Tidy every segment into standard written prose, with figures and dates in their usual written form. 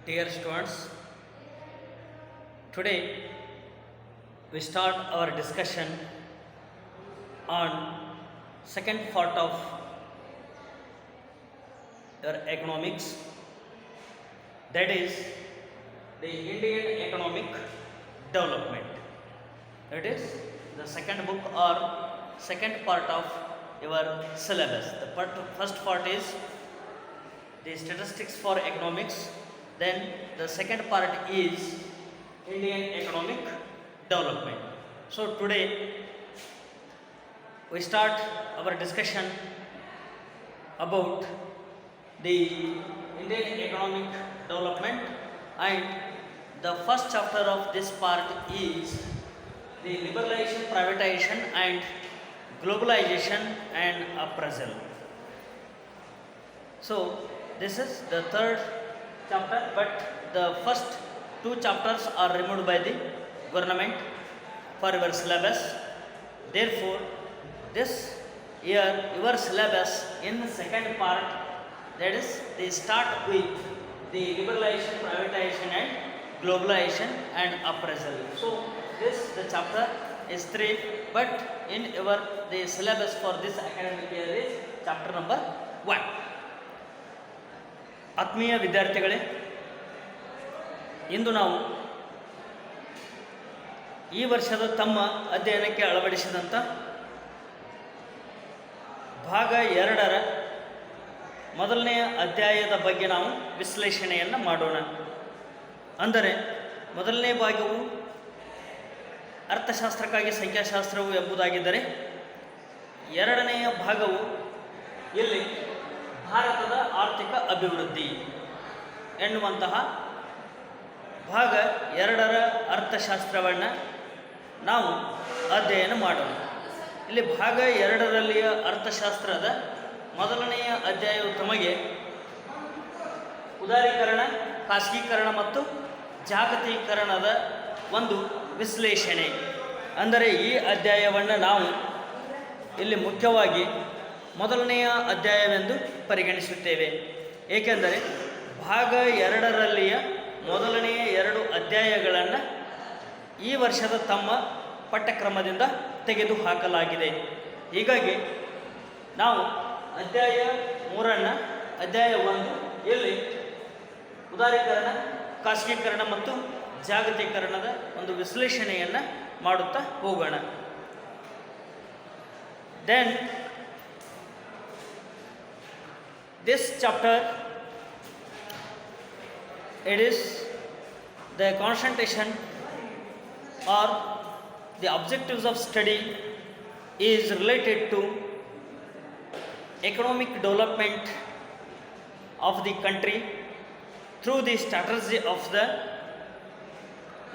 Dear students, today we start our discussion on second part of your economics, that is the Indian economic development. That is the second book or second part of your syllabus. The first part is the statistics for economics, then the second part is Indian economic development. So today we start our discussion about the Indian economic development, and the first chapter of this part is the liberalization, privatization and globalization and appraisal. So this is the third chapter, but the first two chapters are removed by the government for your syllabus. Therefore, this year your syllabus in the second part, that is they start with the liberalization, privatization and globalization and appraisal. So this the chapter is 3, but in your the syllabus for this academic year is chapter number 1. ಆತ್ಮೀಯ ವಿದ್ಯಾರ್ಥಿಗಳೇ, ಇಂದು ನಾವು ಈ ವರ್ಷದ ತಮ್ಮ ಅಧ್ಯಯನಕ್ಕೆ ಅಳವಡಿಸಿದಂಥ ಭಾಗ 2ರ ಮೊದಲನೆಯ ಅಧ್ಯಾಯದ ಬಗ್ಗೆ ನಾವು ವಿಶ್ಲೇಷಣೆಯನ್ನು ಮಾಡೋಣ. ಅಂದರೆ ಮೊದಲನೇ ಭಾಗವು ಅರ್ಥಶಾಸ್ತ್ರಕ್ಕಾಗಿ ಸಂಖ್ಯಾಶಾಸ್ತ್ರವು ಎಂಬುದಾಗಿದ್ದರೆ, ಎರಡನೆಯ ಭಾಗವು ಇಲ್ಲಿ ಭಾರತದ ಆರ್ಥಿಕ ಅಭಿವೃದ್ಧಿ ಎನ್ನುವಂತಹ ಭಾಗ 2ರ ಅರ್ಥಶಾಸ್ತ್ರವನ್ನು ನಾವು ಅಧ್ಯಯನ ಮಾಡೋಣ. ಇಲ್ಲಿ ಭಾಗ 2ರಲ್ಲಿಯ ಅರ್ಥಶಾಸ್ತ್ರದ ಮೊದಲನೆಯ ಅಧ್ಯಾಯವು ತಮಗೆ ಉದಾರೀಕರಣ, ಖಾಸಗೀಕರಣ ಮತ್ತು ಜಾಗತೀಕರಣದ ಒಂದು ವಿಶ್ಲೇಷಣೆ. ಅಂದರೆ ಈ ಅಧ್ಯಾಯವನ್ನು ನಾವು ಇಲ್ಲಿ ಮುಖ್ಯವಾಗಿ ಮೊದಲನೆಯ ಅಧ್ಯಾಯವೆಂದು ಪರಿಗಣಿಸುತ್ತೇವೆ. ಏಕೆಂದರೆ ಭಾಗ 2ರಲ್ಲಿಯ ಮೊದಲನೆಯ 2 ಅಧ್ಯಾಯಗಳನ್ನು ಈ ವರ್ಷದ ತಮ್ಮ ಪಠ್ಯಕ್ರಮದಿಂದ ತೆಗೆದುಹಾಕಲಾಗಿದೆ. ಹೀಗಾಗಿ ನಾವು ಅಧ್ಯಾಯ 3ನ್ನು ಅಧ್ಯಾಯ 1 ಇಲ್ಲಿ ಉದಾರೀಕರಣ, ಖಾಸಗೀಕರಣ ಮತ್ತು ಜಾಗತೀಕರಣದ ಒಂದು ವಿಶ್ಲೇಷಣೆಯನ್ನು ಮಾಡುತ್ತಾ ಹೋಗೋಣ. Then this chapter, it is the concentration or the objectives of study is related to economic development of the country through the strategy of the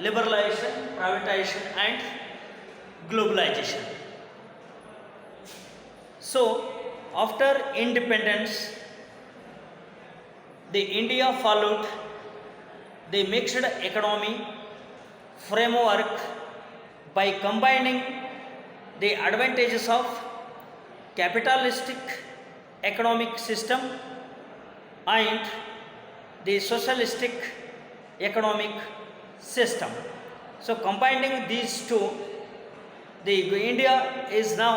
liberalization, privatization and globalization. So after independence, the India followed the mixed economy framework by combining the advantages of capitalistic economic system and the socialistic economic system. So combining these two, the India is now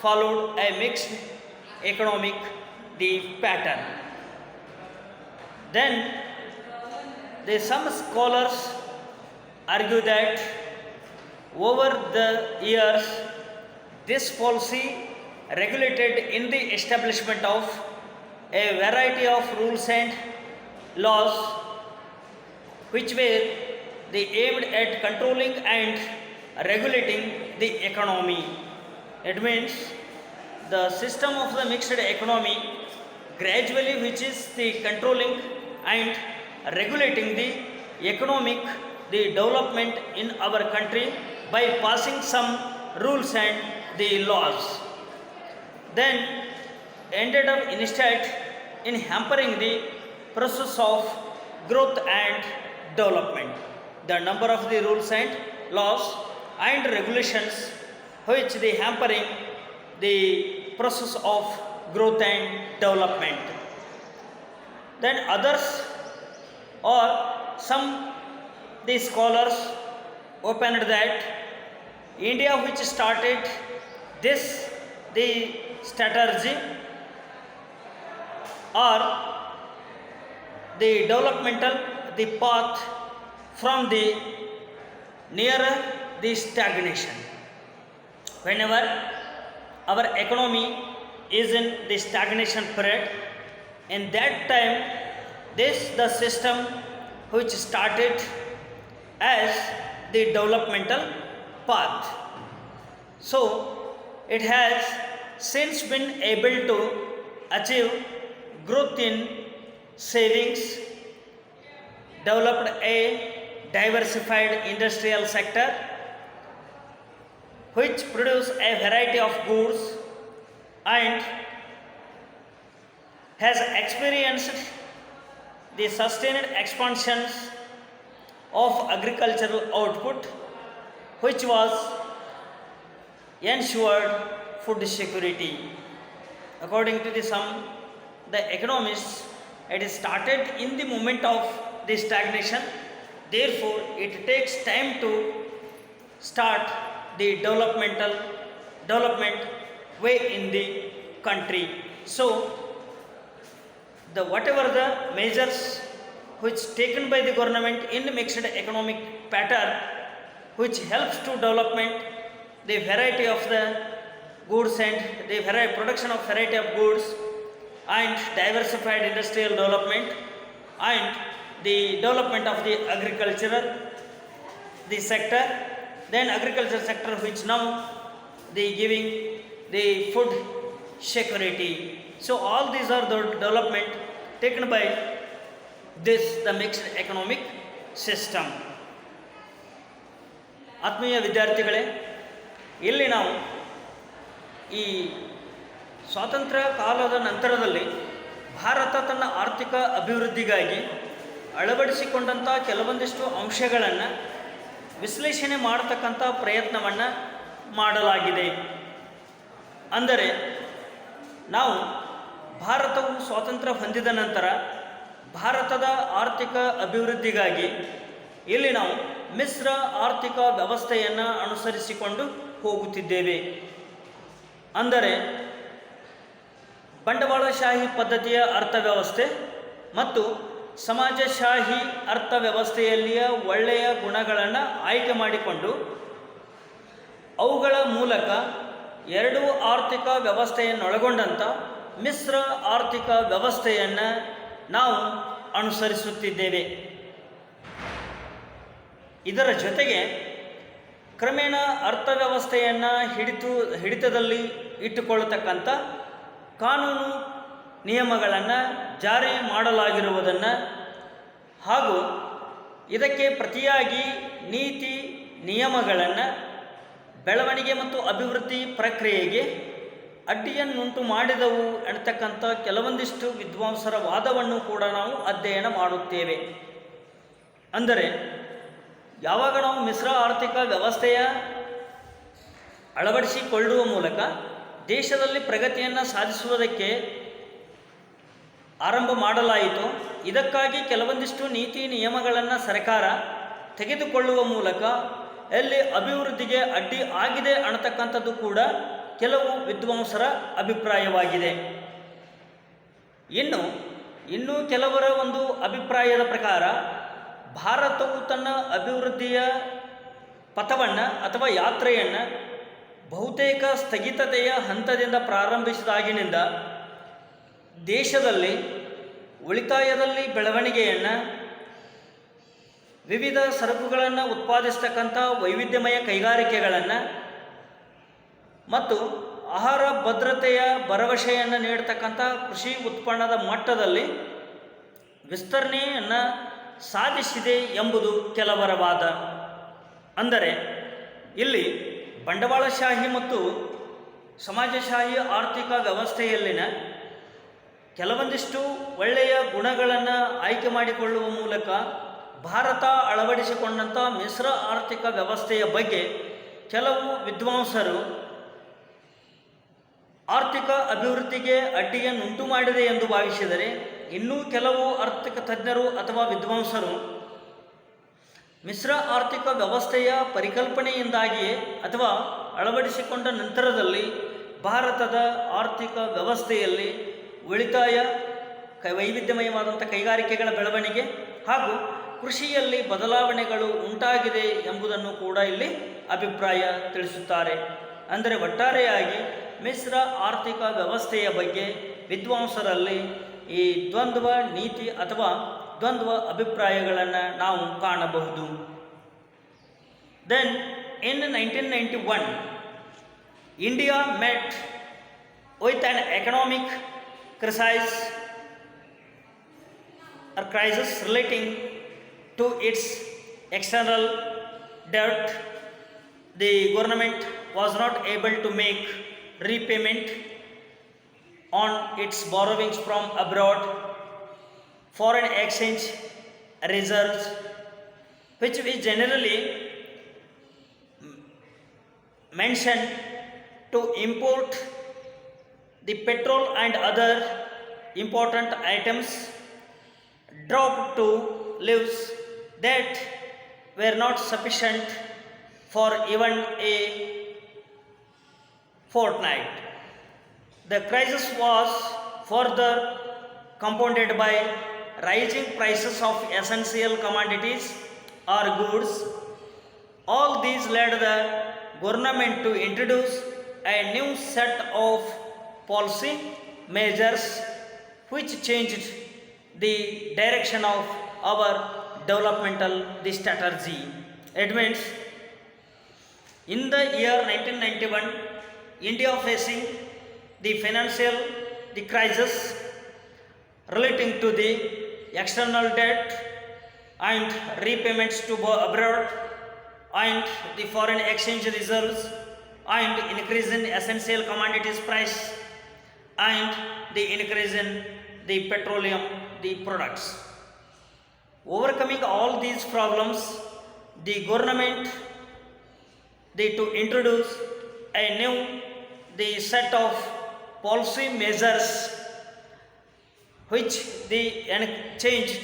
followed a mixed economic pattern. Then some scholars argue that over the years this policy regulated in the establishment of a variety of rules and laws which were they aimed at controlling and regulating the economy. It means the system of the mixed economy gradually, which is the controlling and regulating the economic the development in our country by passing some rules and the laws, then ended up instead in hampering the process of growth and development. The number of the rules and laws and regulations which they hampering the process of growth and development. Then others or some the scholars opened that India which started this the strategy or the developmental the path from the nearer the stagnation. Whenever our economy is in the stagnation period, in that time this the system which started as the developmental path. So it has since been able to achieve growth in savings, developed a diversified industrial sector which produce a variety of goods and has experienced the sustained expansions of agricultural output which was ensured food security. According to the economists, it is started in the moment of the stagnation, therefore it takes time to start the development way in the country. So the whatever the measures which taken by the government in mixed economic pattern which helps to development the variety of the goods and the production of variety of goods and diversified industrial development and the development of the agricultural the sector, then agriculture sector which now they giving the food security. So all these are the development taken by this the mixed economic system. ಆತ್ಮೀಯ ವಿದ್ಯಾರ್ಥಿಗಳೇ, ಇಲ್ಲಿ ನಾವು ಈ ಸ್ವಾತಂತ್ರ್ಯ ಕಾಲದ ನಂತರದಲ್ಲಿ ಭಾರತ ತನ್ನ ಆರ್ಥಿಕ ಅಭಿವೃದ್ಧಿಗಾಗಿ ಅಳವಡಿಸಿಕೊಂಡಂಥ ಕೆಲವೊಂದಿಷ್ಟು ಅಂಶಗಳನ್ನು ವಿಶ್ಲೇಷಣೆ ಮಾಡತಕ್ಕಂಥ ಪ್ರಯತ್ನವನ್ನು ಮಾಡಲಾಗಿದೆ. ಅಂದರೆ ನಾವು ಭಾರತವು ಸ್ವಾತಂತ್ರ್ಯ ಹೊಂದಿದ ನಂತರ ಭಾರತದ ಆರ್ಥಿಕ ಅಭಿವೃದ್ಧಿಗಾಗಿ ಇಲ್ಲಿ ನಾವು ಮಿಶ್ರ ಆರ್ಥಿಕ ವ್ಯವಸ್ಥೆಯನ್ನು ಅನುಸರಿಸಿಕೊಂಡು ಹೋಗುತ್ತಿದ್ದೇವೆ. ಅಂದರೆ ಬಂಡವಾಳಶಾಹಿ ಪದ್ಧತಿಯ ಅರ್ಥವ್ಯವಸ್ಥೆ ಮತ್ತು ಸಮಾಜಶಾಹಿ ಅರ್ಥವ್ಯವಸ್ಥೆಯಲ್ಲಿಯ ಒಳ್ಳೆಯ ಗುಣಗಳನ್ನು ಆಯ್ಕೆ ಮಾಡಿಕೊಂಡು ಅವುಗಳ ಮೂಲಕ ಎರಡೂ ಆರ್ಥಿಕ ವ್ಯವಸ್ಥೆಯನ್ನೊಳಗೊಂಡಂಥ ಮಿಶ್ರ ಆರ್ಥಿಕ ವ್ಯವಸ್ಥೆಯನ್ನು ನಾವು ಅನುಸರಿಸುತ್ತಿದ್ದೇವೆ. ಇದರ ಜೊತೆಗೆ ಕ್ರಮೇಣ ಅರ್ಥವ್ಯವಸ್ಥೆಯನ್ನು ಹಿಡಿತದಲ್ಲಿ ಇಟ್ಟುಕೊಳ್ಳತಕ್ಕಂಥ ಕಾನೂನು ನಿಯಮಗಳನ್ನು ಜಾರಿ ಮಾಡಲಾಗಿರುವುದನ್ನು ಹಾಗೂ ಇದಕ್ಕೆ ಪ್ರತಿಯಾಗಿ ನೀತಿ ನಿಯಮಗಳನ್ನು ಬೆಳವಣಿಗೆ ಮತ್ತು ಅಭಿವೃದ್ಧಿ ಪ್ರಕ್ರಿಯೆಗೆ ಅಡ್ಡಿಯನ್ನುಂಟು ಮಾಡಿದವು ಎನ್ನತಕ್ಕಂಥ ಕೆಲವೊಂದಿಷ್ಟು ವಿದ್ವಾಂಸರ ವಾದವನ್ನು ಕೂಡ ನಾವು ಅಧ್ಯಯನ ಮಾಡುತ್ತೇವೆ. ಅಂದರೆ ಯಾವಾಗ ನಾವು ಮಿಶ್ರ ಆರ್ಥಿಕ ವ್ಯವಸ್ಥೆಯ ಅಳವಡಿಸಿಕೊಳ್ಳುವ ಮೂಲಕ ದೇಶದಲ್ಲಿ ಪ್ರಗತಿಯನ್ನು ಸಾಧಿಸುವುದಕ್ಕೆ ಆರಂಭ ಮಾಡಲಾಯಿತು, ಇದಕ್ಕಾಗಿ ಕೆಲವೊಂದಿಷ್ಟು ನೀತಿ ನಿಯಮಗಳನ್ನು ಸರ್ಕಾರ ತೆಗೆದುಕೊಳ್ಳುವ ಮೂಲಕ ಎಲ್ಲಿ ಅಭಿವೃದ್ಧಿಗೆ ಅಡ್ಡಿ ಆಗಿದೆ ಅನ್ನತಕ್ಕಂಥದ್ದು ಕೂಡ ಕೆಲವು ವಿದ್ವಾಂಸರ ಅಭಿಪ್ರಾಯವಾಗಿದೆ. ಇನ್ನು ಕೆಲವರ ಒಂದು ಅಭಿಪ್ರಾಯದ ಪ್ರಕಾರ ಭಾರತವು ತನ್ನ ಅಭಿವೃದ್ಧಿಯ ಪಥವನ್ನು ಅಥವಾ ಯಾತ್ರೆಯನ್ನು ಬಹುತೇಕ ಸ್ಥಗಿತತೆಯ ಹಂತದಿಂದ ಪ್ರಾರಂಭಿಸಿದಾಗಿನಿಂದ ದೇಶದಲ್ಲಿ ಉಳಿತಾಯದಲ್ಲಿ ಬೆಳವಣಿಗೆಯನ್ನು, ವಿವಿಧ ಸರಕುಗಳನ್ನು ಉತ್ಪಾದಿಸ್ತಕ್ಕಂಥ ವೈವಿಧ್ಯಮಯ ಕೈಗಾರಿಕೆಗಳನ್ನು ಮತ್ತು ಆಹಾರ ಭದ್ರತೆಯ ಭರವಸೆಯನ್ನು ನೀಡತಕ್ಕಂಥ ಕೃಷಿ ಉತ್ಪನ್ನದ ಮಟ್ಟದಲ್ಲಿ ವಿಸ್ತರಣೆಯನ್ನು ಸಾಧಿಸಿದೆ ಎಂಬುದು ಕೆಲವರ ವಾದ. ಅಂದರೆ ಇಲ್ಲಿ ಬಂಡವಾಳಶಾಹಿ ಮತ್ತು ಸಮಾಜಶಾಹಿ ಆರ್ಥಿಕ ವ್ಯವಸ್ಥೆಯಲ್ಲಿನ ಕೆಲವೊಂದಿಷ್ಟು ಒಳ್ಳೆಯ ಗುಣಗಳನ್ನು ಆಯ್ಕೆ ಮಾಡಿಕೊಳ್ಳುವ ಮೂಲಕ ಭಾರತ ಅಳವಡಿಸಿಕೊಂಡಂಥ ಮಿಶ್ರ ಆರ್ಥಿಕ ವ್ಯವಸ್ಥೆಯ ಬಗ್ಗೆ ಕೆಲವು ವಿದ್ವಾಂಸರು ಆರ್ಥಿಕ ಅಭಿವೃದ್ಧಿಗೆ ಅಡ್ಡಿಯನ್ನುಂಟು ಮಾಡಿದೆ ಎಂದು ಭಾವಿಸಿದರೆ, ಇನ್ನೂ ಕೆಲವು ಆರ್ಥಿಕ ತಜ್ಞರು ಅಥವಾ ವಿದ್ವಾಂಸರು ಮಿಶ್ರ ಆರ್ಥಿಕ ವ್ಯವಸ್ಥೆಯ ಪರಿಕಲ್ಪನೆಯಿಂದಾಗಿಯೇ ಅಥವಾ ಅಳವಡಿಸಿಕೊಂಡ ನಂತರದಲ್ಲಿ ಭಾರತದ ಆರ್ಥಿಕ ವ್ಯವಸ್ಥೆಯಲ್ಲಿ ಉಳಿತಾಯ, ವೈವಿಧ್ಯಮಯವಾದಂಥ ಕೈಗಾರಿಕೆಗಳ ಬೆಳವಣಿಗೆ ಹಾಗೂ ಕೃಷಿಯಲ್ಲಿ ಬದಲಾವಣೆಗಳು ಉಂಟಾಗಿದೆ ಎಂಬುದನ್ನು ಕೂಡ ಇಲ್ಲಿ ಅಭಿಪ್ರಾಯ ತಿಳಿಸುತ್ತಾರೆ. ಅಂದರೆ ಒಟ್ಟಾರೆಯಾಗಿ ಮಿಶ್ರ ಆರ್ಥಿಕ ವ್ಯವಸ್ಥೆಯ ಬಗ್ಗೆ ವಿದ್ವಾಂಸರಲ್ಲಿ ಈ ದ್ವಂದ್ವ ನೀತಿ ಅಥವಾ ದ್ವಂದ್ವ ಅಭಿಪ್ರಾಯಗಳನ್ನು ನಾವು ಕಾಣಬಹುದು. Then in 1991 India met with an economic crisis relating to its external debt. The government was not able to make repayment on its borrowings from abroad. Foreign exchange reserves, which we generally mention to import the petrol and other important items, dropped to levels that were not sufficient for even a fortnight. The crisis was further compounded by rising prices of essential commodities or goods. All these led the government to introduce a new set of policy measures which changed the direction of our developmental strategy. It means in the year 1991, India facing the financial crisis relating to the external debt and repayments to abroad and the foreign exchange reserves and increase in essential commodities price and the increase in the petroleum, the products. Overcoming all these problems, the government to introduce a new set of policy measures which changed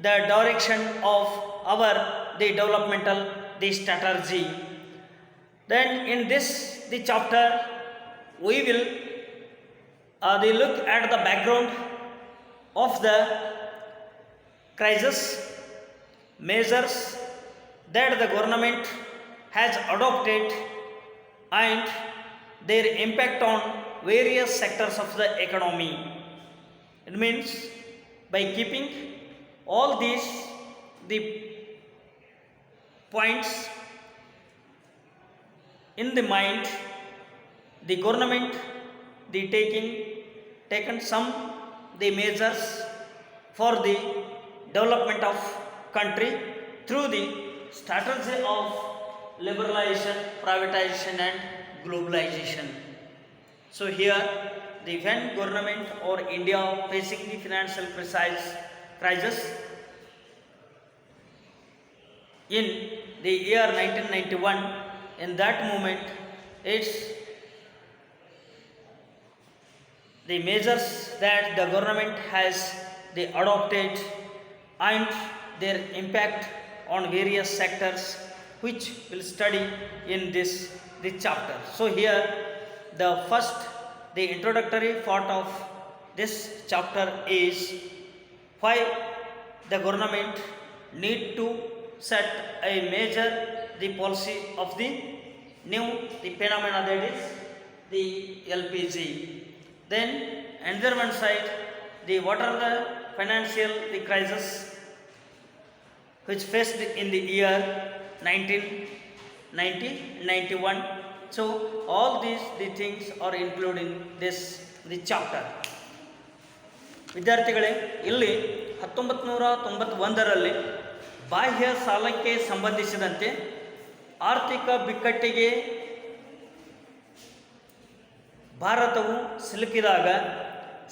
the direction of our developmental strategy. Then in this chapter we will look at the background of the crisis measures that the government has adopted and their impact on various sectors of the economy. It means by keeping all these the points in the mind, the government taken some the measures for the development of country through the strategy of liberalization, privatization and globalization. So here the when government or India facing the financial crisis in the year 1991, in that moment it's the measures that the government has adopted and their impact on various sectors which we'll study in this chapter. So here the introductory part of this chapter is why the government need to set a major policy of the new phenomena, that is the LPG. Then another one side, what are the financial crisis which faced in the year 1991. So all these things are included in this chapter. ವಿದ್ಯಾರ್ಥಿಗಳೇ, ಇಲ್ಲಿ 1991ರಲ್ಲಿ ಬಾಹ್ಯ ಸಾಲಕ್ಕೆ ಸಂಬಂಧಿಸಿದಂತೆ ಆರ್ಥಿಕ ಬಿಕ್ಕಟ್ಟಿಗೆ ಭಾರತವು ಸಿಲುಕಿದಾಗ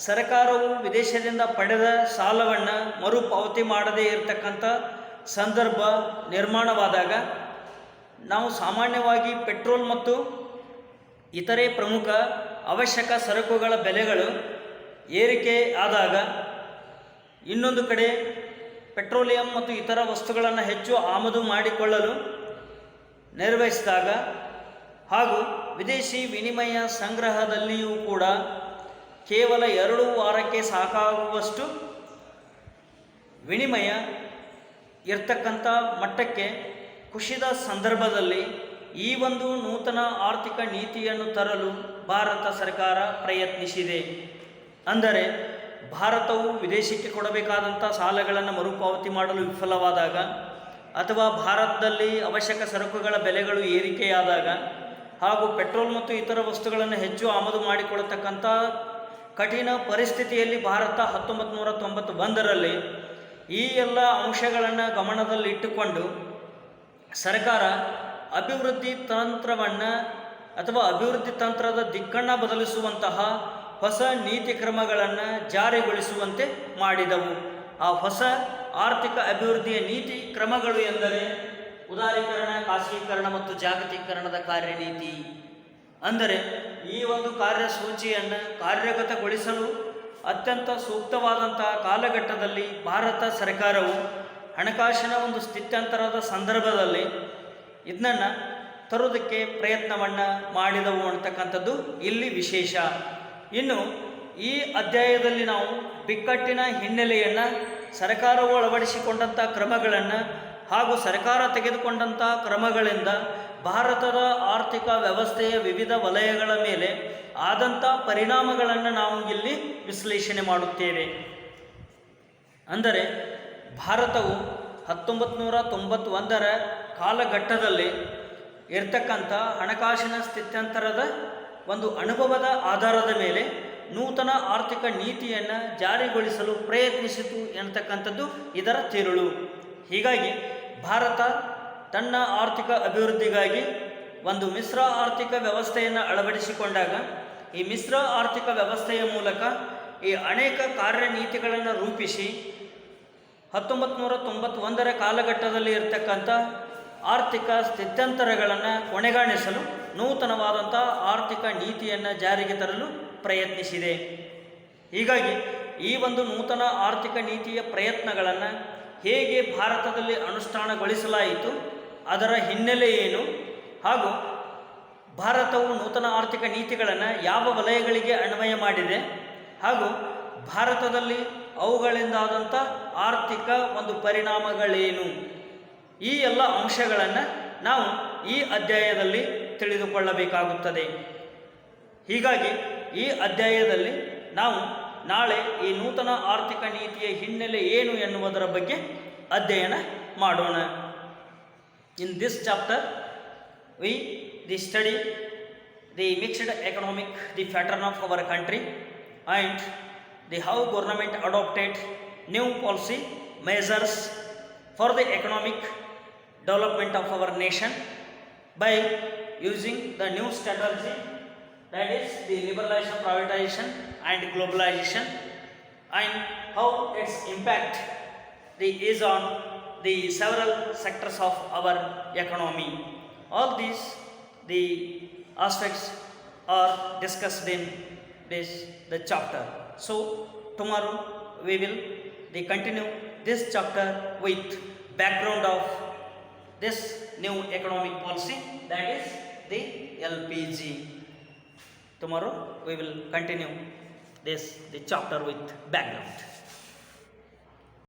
ಸರ್ಕಾರವು ವಿದೇಶದಿಂದ ಪಡೆದ ಸಾಲವನ್ನು ಮರುಪಾವತಿ ಮಾಡದೇ ಇರತಕ್ಕಂಥ ಸಂದರ್ಭ ನಿರ್ಮಾಣವಾದಾಗ ನಾವು ಸಾಮಾನ್ಯವಾಗಿ ಪೆಟ್ರೋಲ್ ಮತ್ತು ಇತರೆ ಪ್ರಮುಖ ಅವಶ್ಯಕ ಸರಕುಗಳ ಬೆಲೆಗಳು ಏರಿಕೆ ಆದಾಗ ಇನ್ನೊಂದು ಕಡೆ ಪೆಟ್ರೋಲಿಯಂ ಮತ್ತು ಇತರ ವಸ್ತುಗಳನ್ನು ಹೆಚ್ಚು ಆಮದು ಮಾಡಿಕೊಳ್ಳಲು ನಿರ್ವಹಿಸಿದಾಗ ಹಾಗೂ ವಿದೇಶಿ ವಿನಿಮಯ ಸಂಗ್ರಹದಲ್ಲಿಯೂ ಕೂಡ ಕೇವಲ 2 ವಾರಕ್ಕೆ ಸಾಕಾಗುವಷ್ಟು ವಿನಿಮಯ ಇರ್ತಕ್ಕಂಥ ಮಟ್ಟಕ್ಕೆ ಕುಸಿದ ಸಂದರ್ಭದಲ್ಲಿ ಈ ಒಂದು ನೂತನ ಆರ್ಥಿಕ ನೀತಿಯನ್ನು ತರಲು ಭಾರತ ಸರ್ಕಾರ ಪ್ರಯತ್ನಿಸಿದೆ. ಅಂದರೆ ಭಾರತವು ವಿದೇಶಕ್ಕೆ ಕೊಡಬೇಕಾದಂಥ ಸಾಲಗಳನ್ನು ಮರುಪಾವತಿ ಮಾಡಲು ವಿಫಲವಾದಾಗ ಅಥವಾ ಭಾರತದಲ್ಲಿ ಅವಶ್ಯಕ ಸರಕುಗಳ ಬೆಲೆಗಳು ಏರಿಕೆಯಾದಾಗ ಹಾಗೂ ಪೆಟ್ರೋಲ್ ಮತ್ತು ಇತರ ವಸ್ತುಗಳನ್ನು ಹೆಚ್ಚು ಆಮದು ಮಾಡಿಕೊಳ್ಳತಕ್ಕಂಥ ಕಠಿಣ ಪರಿಸ್ಥಿತಿಯಲ್ಲಿ ಭಾರತ 1991ರಲ್ಲಿ ಈ ಎಲ್ಲ ಅಂಶಗಳನ್ನು ಗಮನದಲ್ಲಿಟ್ಟುಕೊಂಡು ಸರ್ಕಾರ ಅಭಿವೃದ್ಧಿ ತಂತ್ರವನ್ನು ಅಥವಾ ಅಭಿವೃದ್ಧಿ ತಂತ್ರದ ದಿಕ್ಕನ್ನು ಬದಲಿಸುವಂತಹ ಹೊಸ ನೀತಿ ಕ್ರಮಗಳನ್ನು ಜಾರಿಗೊಳಿಸುವಂತೆ ಮಾಡಿದವು. ಆ ಹೊಸ ಆರ್ಥಿಕ ಅಭಿವೃದ್ಧಿಯ ನೀತಿ ಕ್ರಮಗಳು ಎಂದರೆ ಉದಾರೀಕರಣ, ಖಾಸಗೀಕರಣ ಮತ್ತು ಜಾಗತೀಕರಣದ ಕಾರ್ಯನೀತಿ. ಅಂದರೆ ಈ ಒಂದು ಕಾರ್ಯಸೂಚಿಯನ್ನು ಕಾರ್ಯಗತಗೊಳಿಸಲು ಅತ್ಯಂತ ಸೂಕ್ತವಾದಂತಹ ಕಾಲಘಟ್ಟದಲ್ಲಿ ಭಾರತ ಸರ್ಕಾರವು ಹಣಕಾಸಿನ ಒಂದು ಸ್ಥಿತ್ಯಂತರದ ಸಂದರ್ಭದಲ್ಲಿ ಇದನ್ನು ತರುವುದಕ್ಕೆ ಪ್ರಯತ್ನವನ್ನು ಮಾಡಿದವು ಅಂತಕ್ಕಂಥದ್ದು ಇಲ್ಲಿ ವಿಶೇಷ. ಇನ್ನು ಈ ಅಧ್ಯಾಯದಲ್ಲಿ ನಾವು ಬಿಕ್ಕಟ್ಟಿನ ಹಿನ್ನೆಲೆಯನ್ನು, ಸರ್ಕಾರವು ಅಳವಡಿಸಿಕೊಂಡಂಥ ಕ್ರಮಗಳನ್ನು ಹಾಗೂ ಸರ್ಕಾರ ತೆಗೆದುಕೊಂಡಂಥ ಕ್ರಮಗಳಿಂದ ಭಾರತದ ಆರ್ಥಿಕ ವ್ಯವಸ್ಥೆಯ ವಿವಿಧ ವಲಯಗಳ ಮೇಲೆ ಆದಂಥ ಪರಿಣಾಮಗಳನ್ನು ನಾವು ಇಲ್ಲಿ ವಿಶ್ಲೇಷಣೆ ಮಾಡುತ್ತೇವೆ. ಅಂದರೆ ಭಾರತವು 1991ರ ಕಾಲಘಟ್ಟದಲ್ಲಿ ಇರ್ತಕ್ಕಂಥ ಹಣಕಾಸಿನ ಸ್ಥಿತ್ಯಂತರದ ಒಂದು ಅನುಭವದ ಆಧಾರದ ಮೇಲೆ ನೂತನ ಆರ್ಥಿಕ ನೀತಿಯನ್ನು ಜಾರಿಗೊಳಿಸಲು ಪ್ರಯತ್ನಿಸಿತು ಎನ್ನತಕ್ಕಂಥದ್ದು ಇದರ ತಿರುಳು. ಹೀಗಾಗಿ ಭಾರತ ತನ್ನ ಆರ್ಥಿಕ ಅಭಿವೃದ್ಧಿಗಾಗಿ ಒಂದು ಮಿಶ್ರ ಆರ್ಥಿಕ ವ್ಯವಸ್ಥೆಯನ್ನು ಅಳವಡಿಸಿಕೊಂಡಾಗ ಈ ಮಿಶ್ರ ಆರ್ಥಿಕ ವ್ಯವಸ್ಥೆಯ ಮೂಲಕ ಈ ಅನೇಕ ಕಾರ್ಯನೀತಿಗಳನ್ನು ರೂಪಿಸಿ 1991ರ ಕಾಲಘಟ್ಟದಲ್ಲಿ ಇರತಕ್ಕಂಥ ಆರ್ಥಿಕ ಸ್ಥಿತ್ಯಂತರಗಳನ್ನು ಕೊನೆಗಾಣಿಸಲು ನೂತನವಾದಂಥ ಆರ್ಥಿಕ ನೀತಿಯನ್ನು ಜಾರಿಗೆ ತರಲು ಪ್ರಯತ್ನಿಸಿದೆ. ಹೀಗಾಗಿ ಈ ಒಂದು ನೂತನ ಆರ್ಥಿಕ ನೀತಿಯ ಪ್ರಯತ್ನಗಳನ್ನು ಹೇಗೆ ಭಾರತದಲ್ಲಿ ಅನುಷ್ಠಾನಗೊಳಿಸಲಾಯಿತು, ಅದರ ಹಿನ್ನೆಲೆ ಏನು, ಹಾಗೂ ಭಾರತವು ನೂತನ ಆರ್ಥಿಕ ನೀತಿಗಳನ್ನು ಯಾವ ವಲಯಗಳಿಗೆ ಅನ್ವಯ ಮಾಡಿದೆ, ಹಾಗೂ ಭಾರತದಲ್ಲಿ ಅವುಗಳಿಂದಾದಂಥ ಆರ್ಥಿಕ ಒಂದು ಪರಿಣಾಮಗಳೇನು, ಈ ಎಲ್ಲ ಅಂಶಗಳನ್ನು ನಾವು ಈ ಅಧ್ಯಾಯದಲ್ಲಿ ತಿಳಿದುಕೊಳ್ಳಬೇಕಾಗುತ್ತದೆ. ಹೀಗಾಗಿ ಈ ಅಧ್ಯಾಯದಲ್ಲಿ ನಾವು ನಾಳೆ ಈ ನೂತನ ಆರ್ಥಿಕ ನೀತಿಯ ಹಿನ್ನೆಲೆ ಏನು ಎನ್ನುವುದರ ಬಗ್ಗೆ ಅಧ್ಯಯನ ಮಾಡೋಣ. In this chapter we study the mixed economic, the pattern of our country and the how government adopted new policy measures for the economic development of our nation by using the new strategy, that is the liberalization, privatization and globalization, and how its impact is on the several sectors of our economy. All these the aspects are discussed in the chapter. So tomorrow we will continue this chapter with background of this new economic policy, that is the LPG. Tomorrow we will continue the chapter with background.